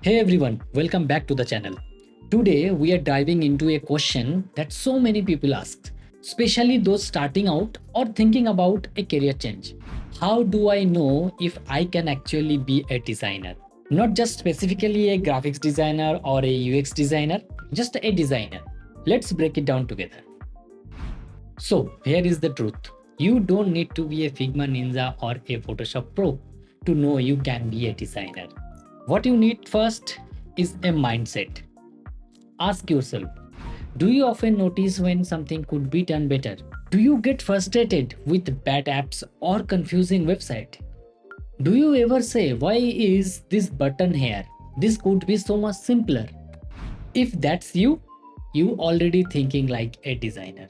Hey everyone, welcome back to the channel. Today we are diving into a question that so many people ask, especially those starting out or thinking about a career change. How do I know if I can actually be a designer? Not just specifically a graphics designer or a UX designer, just a designer. Let's break it down together. So, here is the truth. You don't need to be a Figma Ninja or a Photoshop Pro to know you can be a designer. What you need first is a mindset. Ask yourself, do you often notice when something could be done better? Do you get frustrated with bad apps or confusing website? Do you ever say, why is this button here? This could be so much simpler. If that's you already thinking like a designer.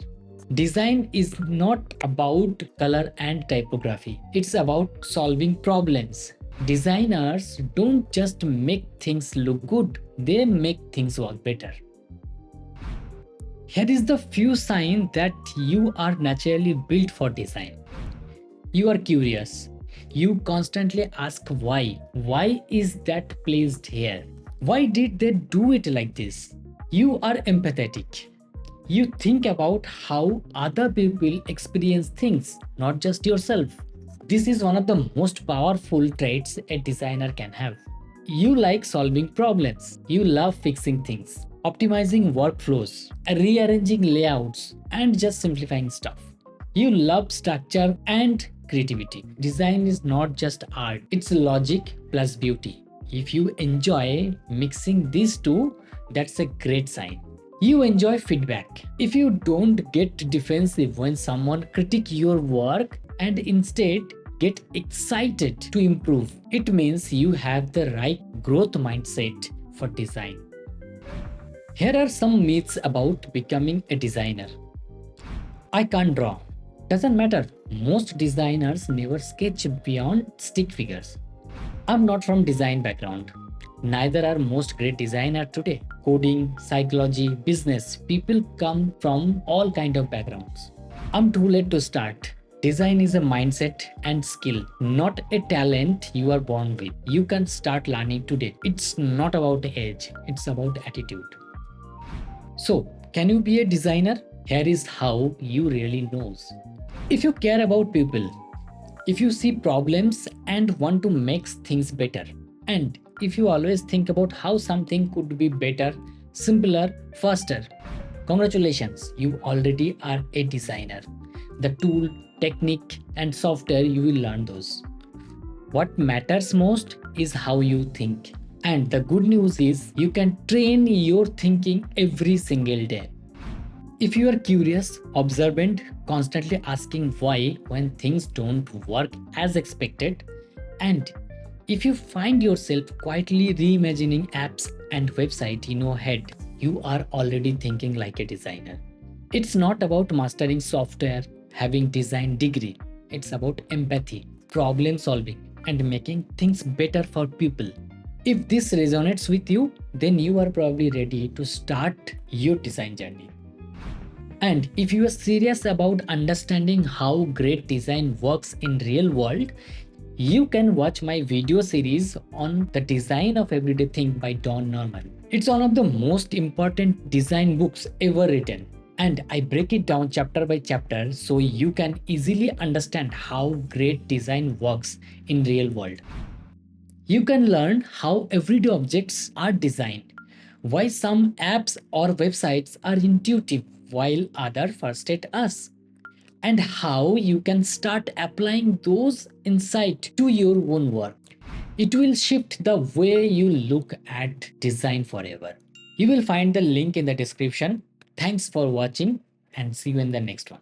Design is not about color and typography. It's about solving problems. Designers don't just make things look good, they make things work better. Here is the few signs that you are naturally built for design. You are curious. You constantly ask why. Why is that placed here? Why did they do it like this? You are empathetic. You think about how other people experience things, not just yourself. This is one of the most powerful traits a designer can have. You like solving problems. You love fixing things, optimizing workflows, rearranging layouts, and just simplifying stuff. You love structure and creativity. Design is not just art, it's logic plus beauty. If you enjoy mixing these two, that's a great sign. You enjoy feedback. If you don't get defensive when someone critique your work and instead get excited to improve, it means you have the right growth mindset for design. Here are some myths about becoming a designer. I can't draw. Doesn't matter. Most designers never sketch beyond stick figures. I'm not from design background. Neither are most great designers today. Coding, psychology, business, people come from all kind of backgrounds. I'm too late to start. Design is a mindset and skill, not a talent you are born with. You can start learning today. It's not about age, it's about attitude. So, can you be a designer? Here is how you really knows. If you care about people, if you see problems and want to make things better, and if you always think about how something could be better, simpler, faster, congratulations, you already are a designer. The tool, technique, and software, you will learn those. What matters most is how you think. And the good news is you can train your thinking every single day. If you are curious, observant, constantly asking why when things don't work as expected, and if you find yourself quietly reimagining apps and websites in your head, you are already thinking like a designer. It's not about mastering software, having design degree. It's about empathy, problem solving, and making things better for people. If this resonates with you, then you are probably ready to start your design journey. And if you are serious about understanding how great design works in real world, you can watch my video series on the design of everyday thing by Don Norman. It's one of the most important design books ever written. And I break it down chapter by chapter so you can easily understand how great design works in real world. You can learn how everyday objects are designed, why some apps or websites are intuitive while others frustrate us, and how you can start applying those insights to your own work. It will shift the way you look at design forever. You will find the link in the description. Thanks for watching and see you in the next one.